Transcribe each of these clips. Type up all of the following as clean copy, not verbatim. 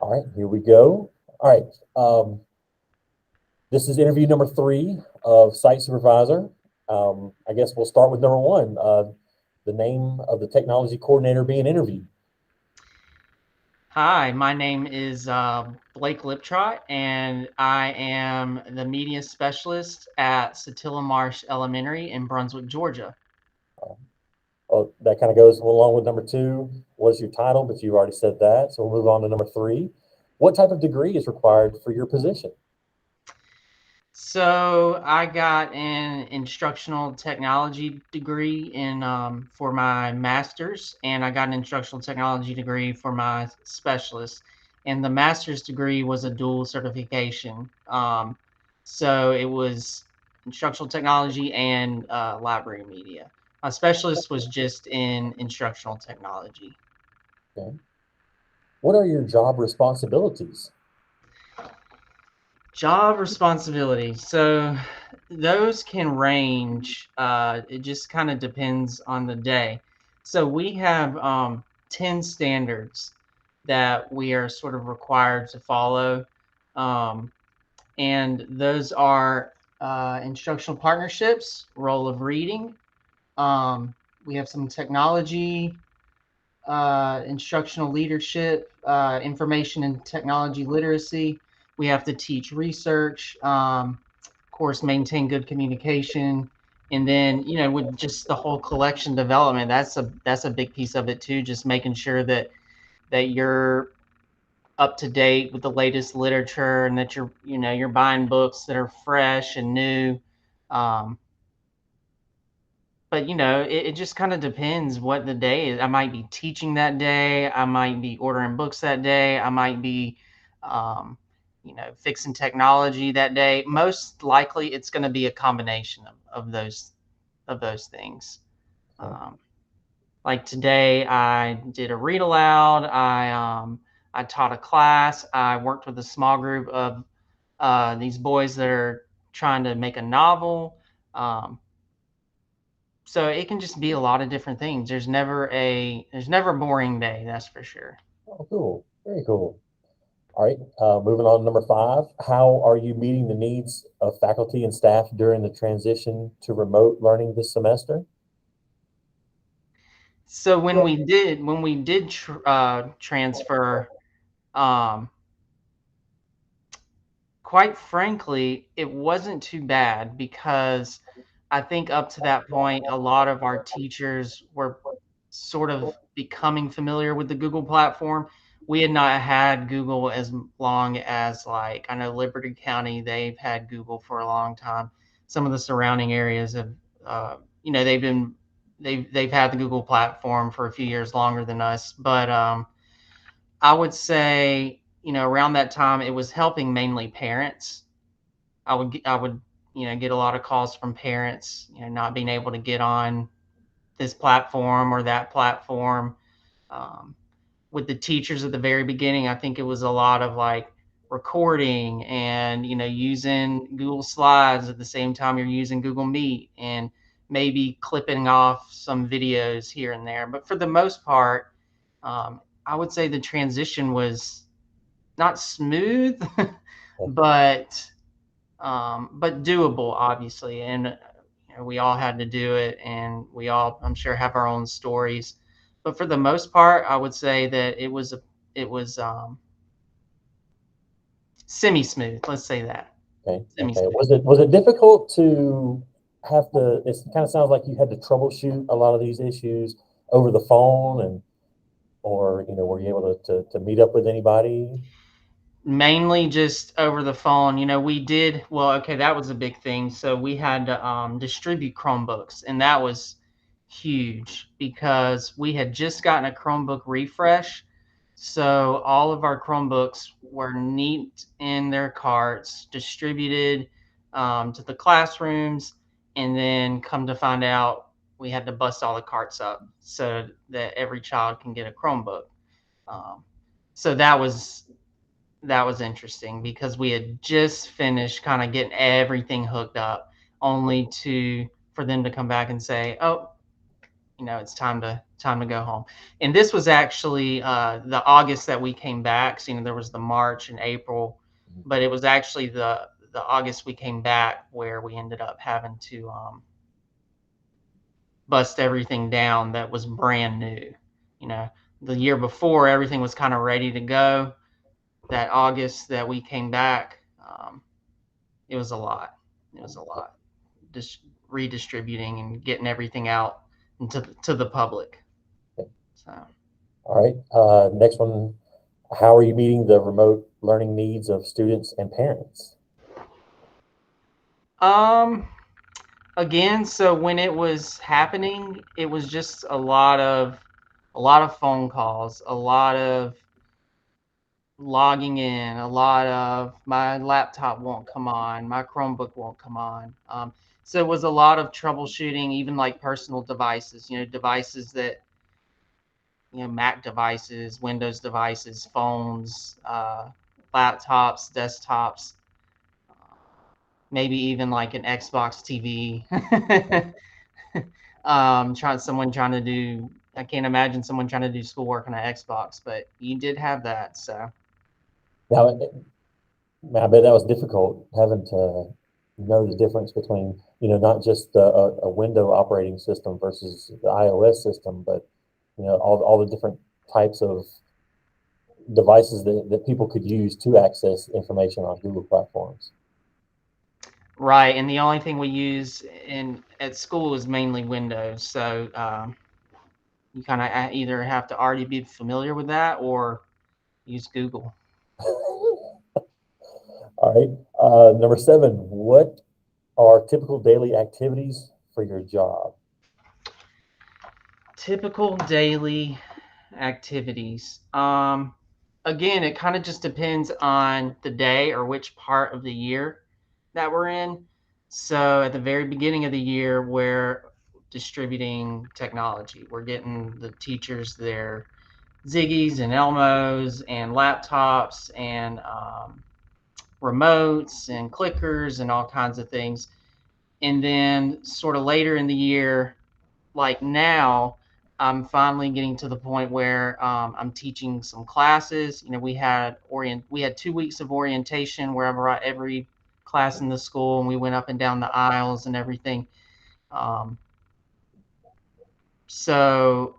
All right, here we go. All right, this is interview number three of Site Supervisor. I guess we'll start with number one, the name of the technology coordinator being interviewed. Hi, my name is Blake Liptrot, and I am the media specialist at Satilla Marsh Elementary in Brunswick, Georgia. Oh, that kind of goes along with number two. What's your title? But you've already said that, so we'll move on to number three. What type of degree is required for your position? So I got an instructional technology degree in for my master's, and I got an instructional technology degree for my specialist. And the master's degree was a dual certification. So it was instructional technology and library media. My specialist was just in instructional technology. Okay. What are your job responsibilities? Job responsibilities. So those can range. It just kind of depends on the day. So we have 10 standards that we are sort of required to follow. Um, and those are instructional partnerships, role of reading. We have some technology, instructional leadership, information and technology literacy. We have to teach research, of course, maintain good communication, and then with just the whole collection development, that's a big piece of it too. Just making sure that you're up to date with the latest literature, and that you're buying books that are fresh and new. Um, but it just kind of depends what the day is. I might be teaching that day, I might be ordering books that day, I might be um, fixing technology that day. Most likely it's going to be a combination of those things. Okay. um, like today I did a read aloud, I taught a class, I worked with a small group of these boys that are trying to make a novel. Um, so it can just be a lot of different things. There's never a boring day, that's for sure. Oh, cool. Very cool. All right, moving on to number five. How are you meeting the needs of faculty and staff during the transition to remote learning this semester? So when we did transfer, um, quite frankly, it wasn't too bad, because I think up to that point, a lot of our teachers were sort of becoming familiar with the Google platform. We had not had Google as long as, like, I know Liberty County, they've had Google for a long time. Some of the surrounding areas have, uh, they've had the Google platform for a few years longer than us. But I would say, around that time, it was helping mainly parents. I would get a lot of calls from parents, not being able to get on this platform or that platform. Um, with the teachers at the very beginning, I think it was a lot of, like, recording and using Google Slides at the same time you're using Google Meet, and maybe clipping off some videos here and there. But for the most part, I would say the transition was not smooth, but doable, obviously. And we all had to do it, and we all, I'm sure, have our own stories. But for the most part, I would say that it was semi smooth. Let's say that. Okay, Semi okay. smooth. Was it difficult to have to? It kind of sounds like you had to troubleshoot a lot of these issues over the phone, and or were you able to meet up with anybody? Mainly just over the phone. We did well. Okay, that was a big thing. So we had to distribute Chromebooks, and that was huge because we had just gotten a Chromebook refresh. So all of our Chromebooks were neat in their carts, distributed to the classrooms, and then come to find out, we had to bust all the carts up so that every child can get a Chromebook. Um, so that was interesting, because we had just finished kind of getting everything hooked up, only to for them to come back and say, "Oh, it's time to go home. And this was actually the August that we came back. So, there was the March and April, but it was actually the August we came back where we ended up having to bust everything down that was brand new. The year before everything was kind of ready to go. That August that we came back, it was a lot. It was a lot. Just redistributing and getting everything out into to the public. So, All right. Next one. How are you meeting the remote learning needs of students and parents? um, again, so when it was happening, it was just a lot of phone calls, a lot of logging in, a lot of my laptop won't come on, my Chromebook won't come on. So it was a lot of troubleshooting, even like personal devices, devices that, Mac devices, Windows devices, phones, laptops, desktops, maybe even like an Xbox TV. Someone trying to do. I can't imagine someone trying to do schoolwork on an Xbox, but you did have that. So Now, I bet that was difficult having to know the difference between, not just a window operating system versus the iOS system, but, all the different types of devices that people could use to access information on Google platforms. right, and the only thing we use in at school is mainly Windows. So you kind of either have to already be familiar with that or use Google. All right. Number 7, what are typical daily activities for your job? Typical daily activities. Again, it kind of just depends on the day or which part of the year that we're in. So at the very beginning of the year, we're distributing technology. We're getting the teachers their Ziggies and Elmos and laptops and remotes and clickers and all kinds of things. And then sort of later in the year, like now, I'm finally getting to the point where I'm teaching some classes. We had 2 weeks of orientation where I brought every class in the school and we went up and down the aisles and everything. Um, so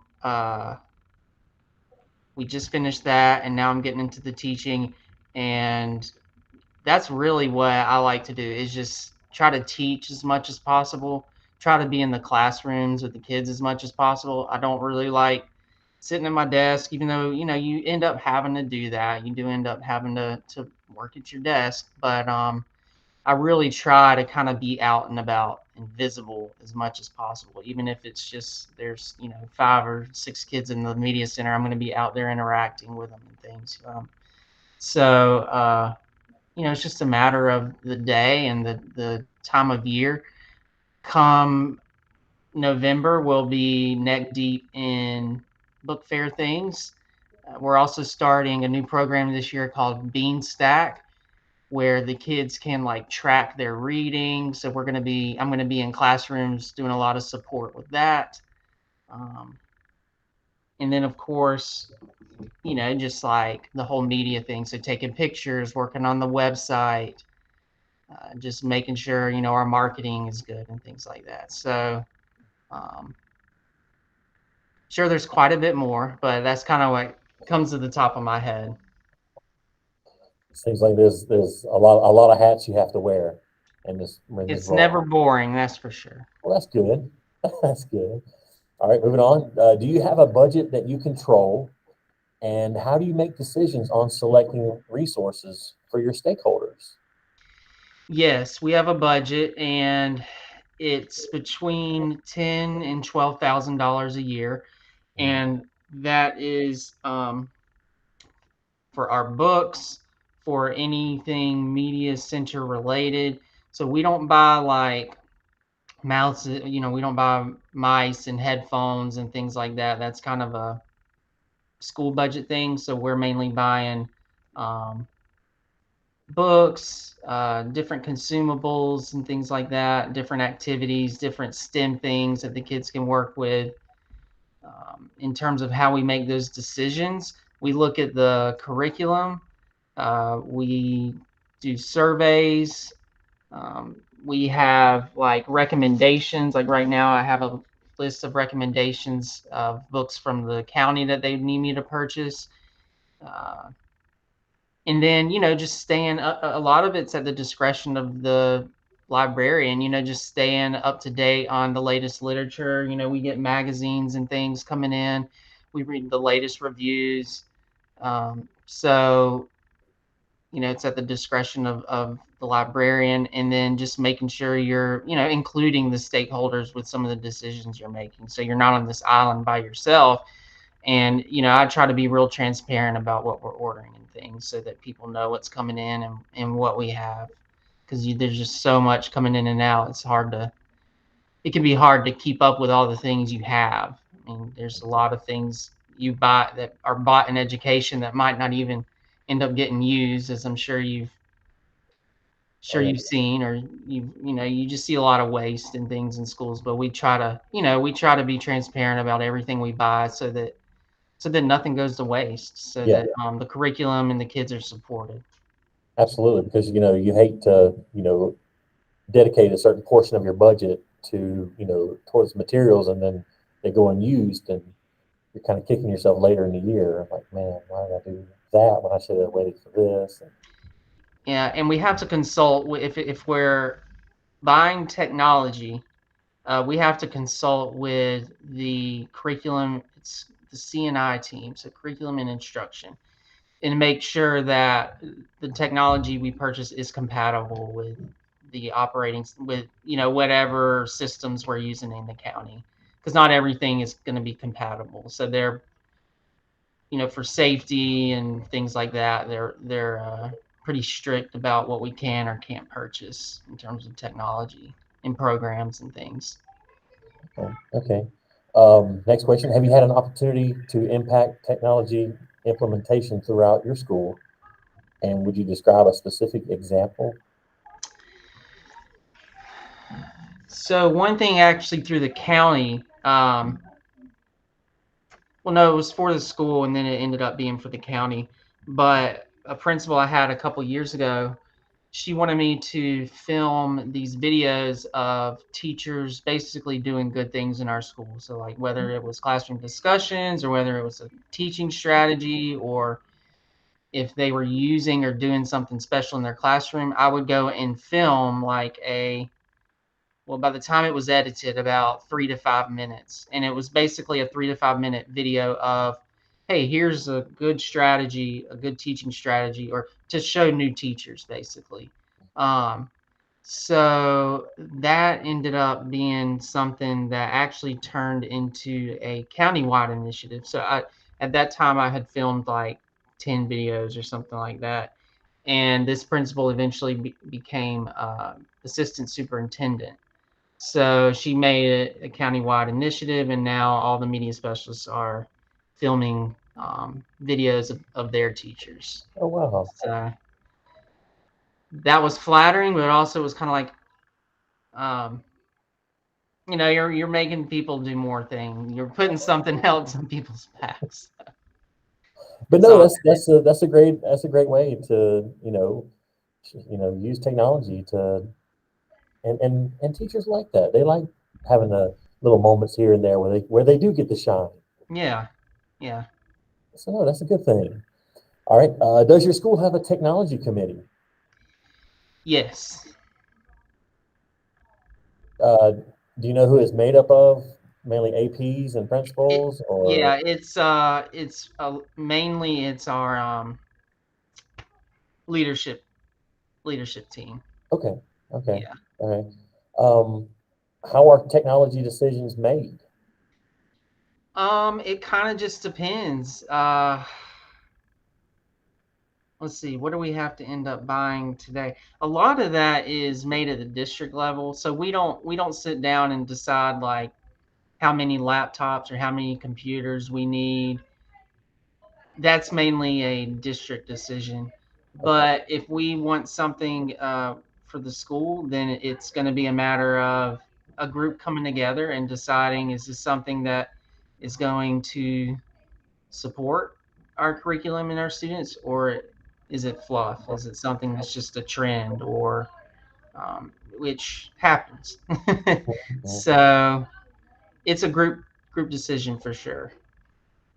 we just finished that, and now I'm getting into the teaching, and that's really what I like to do is just try to teach as much as possible, try to be in the classrooms with the kids as much as possible. I don't really like sitting at my desk, even though, you end up having to do that. You do end up having to work at your desk, but I really try to kind of be out and about and visible as much as possible, even if it's just there's 5 or 6 kids in the media center. I'm going to be out there interacting with them and things. So it's just a matter of the day and the time of year. Come November, we'll be neck deep in book fair things. We're also starting a new program this year called Bean Stack, where the kids can like track their reading. So I'm going to be in classrooms doing a lot of support with that. Um, and then of course, just like the whole media thing. So taking pictures, working on the website, just making sure our marketing is good and things like that. So um, sure, there's quite a bit more, but that's kind of what comes to the top of my head. Seems like there's a lot of hats you have to wear in this It's never role. boring, that's for sure. Well, that's good. That's good. All right, moving on. Do you have a budget that you control, and how do you make decisions on selecting resources for your stakeholders? Yes, we have a budget, and it's between $10,000 and $12,000 a year, and that is for our books, for anything media center related. So we don't buy like mouse, we don't buy mice and headphones and things like that. That's kind of a school budget thing. So we're mainly buying um, books, different consumables and things like that, different activities, different STEM things that the kids can work with. In terms of how we make those decisions, we look at the curriculum, we do surveys, we have like recommendations. Like right now, I have a list of recommendations of books from the county that they need me to purchase. Uh, and then, just staying a lot of it's at the discretion of the librarian, just staying up to date on the latest literature. We get magazines and things coming in, we read the latest reviews. So it's at the discretion of the librarian, and then just making sure you're including the stakeholders with some of the decisions you're making, so you're not on this island by yourself. And I try to be real transparent about what we're ordering and things, so that people know what's coming in and what we have, because there's just so much coming in and out. It can be hard to keep up with all the things you have. I mean, there's a lot of things you buy that are bought in education that might not even end up getting used, as I'm sure you've seen, or you just see a lot of waste and things in schools. But we try to be transparent about everything we buy, so that nothing goes to waste, so Yeah, that the curriculum and the kids are supported. absolutely. Because, you hate to, dedicate a certain portion of your budget to, towards materials, and then they go unused, and you're kind of kicking yourself later in the year. Like, man, why did I do that when I should have waited for this? And, Yeah, and we have to consult if we're buying technology. We have to consult with the curriculum. It's the CNI team, so curriculum and instruction, and make sure that the technology we purchase is compatible with the operating, with whatever systems we're using in the county, because not everything is going to be compatible. So they're, for safety and things like that, they're pretty strict about what we can or can't purchase in terms of technology and programs and things. okay. Next question. Have you had an opportunity to impact technology implementation throughout your school? And would you describe a specific example? So one thing actually through the county, well, no, it was for the school, and then it ended up being for the county. But a principal I had a couple years ago, she wanted me to film these videos of teachers basically doing good things in our school. So, like, whether it was classroom discussions, or whether it was a teaching strategy, or if they were using or doing something special in their classroom, I would go and film like well, by the time it was edited, about 3 to 5 minutes. And it was basically a 3 to 5 minute video of, hey, here's a good strategy, a good teaching strategy, or to show new teachers, basically. Um, so that ended up being something that actually turned into a countywide initiative. So at that time, I had filmed like 10 videos or something like that. And this principal eventually became assistant superintendent. So she made it a countywide initiative, and now all the media specialists are filming videos of their teachers. Oh, wow. So that was flattering, but also was kind of like, um, you're making people do more things. You're putting something else on people's backs. But It's no, all that's a great way to, use technology to, and teachers like that. They like having a little moments here and there where they do get to shine. yeah, yeah. So no, that's a good thing. All right. Does your school have a technology committee? Yes. Uh, do you know who it's made up of? Mainly APs and It, principals, or yeah, it's mainly it's our leadership leadership team. okay, okay, Yeah. all right. How are technology decisions made? It kind of just depends. Let's see, what do we have to end up buying today? A lot of that is made at the district level, so we don't sit down and decide like how many laptops or how many computers we need. That's mainly a district decision. Okay, But if we want something for the school, then it's going to be a matter of a group coming together and deciding, is this something that is going to support our curriculum and our students, or is it fluff? Is it something that's just a trend, or which happens? Mhm. So it's a group decision for sure.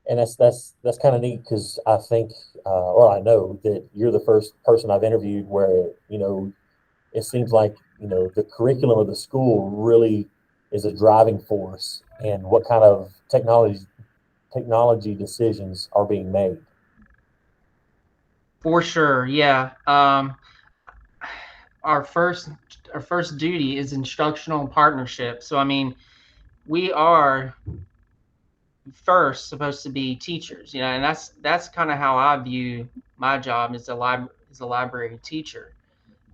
And that's kind of neat because I think, or I know that you're the first person I've interviewed where, it seems like, the curriculum of the school really is a driving force in what kind of technology decisions are being made. For sure, yeah. Our first our first duty is instructional partnership. So I mean, we are first supposed to be teachers, and that's kind of how I view my job as a library teacher,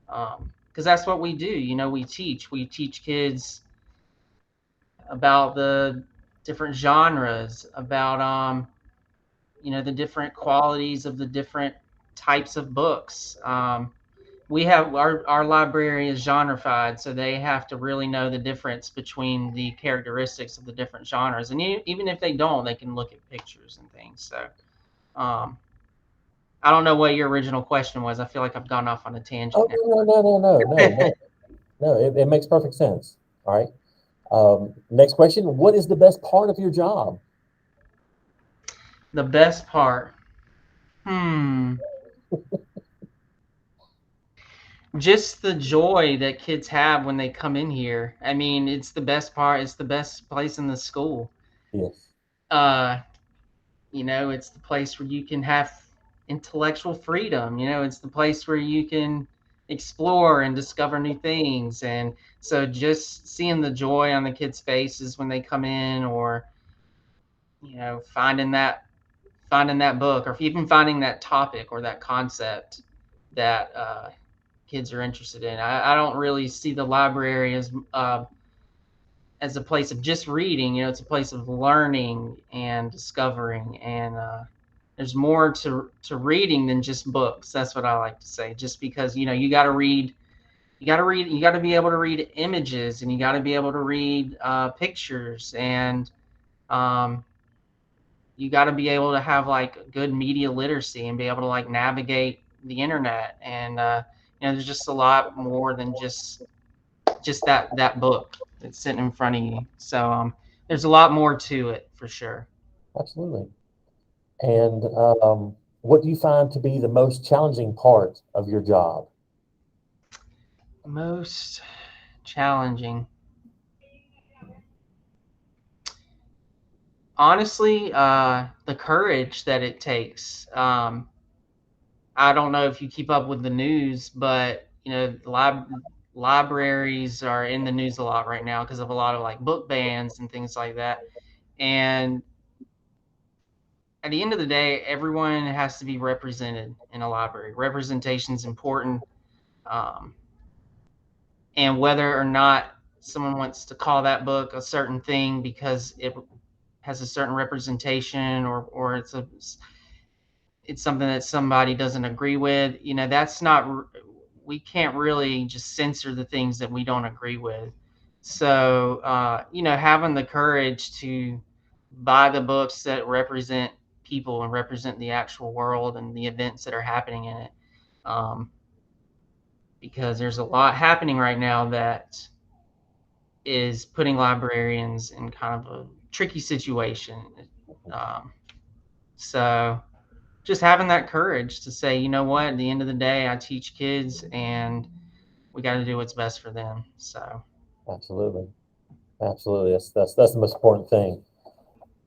because that's what we do. We teach kids about the different genres, about the different qualities of the different types of books. We have our library is genrefied, so they have to really know the difference between the characteristics of the different genres, and even if they don't, they can look at pictures and things. So um, I don't know what your original question was. I feel like I've gone off on a tangent Oh, no, no, no, no, no, now. no, no. It makes perfect sense. All right. Next question. What is the best part of your job? The best part, hmm, just the joy that kids have when they come in here. I mean, it's the best part. It's the best place in the school. Yes. Uh, it's the place where you can have intellectual freedom. It's the place where you can explore and discover new things. And so just seeing the joy on the kids' faces when they come in, or finding that book, or even finding that topic or that concept that kids are interested in. I don't really see the library as a place of just reading. It's a place of learning and discovering, and there's more to reading than just books. That's what I like to say. Just because you got to read, you got to be able to read images, and you got to be able to read pictures, and um, you got to be able to have like good media literacy and be able to like navigate the internet, and there's just a lot more than just that book that's sitting in front of you. So there's a lot more to it for sure. Absolutely. And what do you find to be the most challenging part of your job? Most challenging, honestly, the courage that it takes. I don't know if you keep up with the news, but libraries are in the news a lot right now because of a lot of like book bans and things like that. And at the end of the day, everyone has to be represented in a library. Representation is important. Um, and whether or not someone wants to call that book a certain thing because it has a certain representation, or it's something that somebody doesn't agree with, that's not, we can't really just censor the things that we don't agree with. So having the courage to buy the books that represent people and represent the actual world and the events that are happening in it, um, because there's a lot happening right now that is putting librarians in kind of a tricky situation. Um, so just having that courage to say, you know what, at the end of the day, I teach kids, and we got to do what's best for them. So Absolutely. Absolutely. That's the most important thing.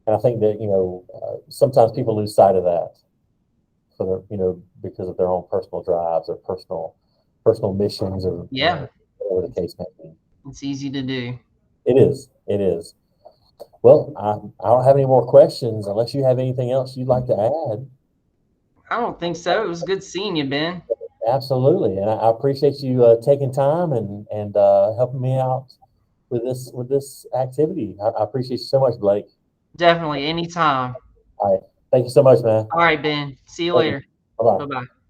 And I think that, sometimes people lose sight of that for because of their own personal drives or personal missions, or, yeah, whatever the case may be. it's easy to do. It is. It is. Well, I don't have any more questions unless you have anything else you'd like to add. I don't think so. It was good seeing you, Ben. Absolutely. And I appreciate you taking time and helping me out with this activity. I appreciate you so much, Blake. Definitely anytime. All right. Thank you so much, man. All right, Ben. See you Thank you. later. Bye bye. Bye bye.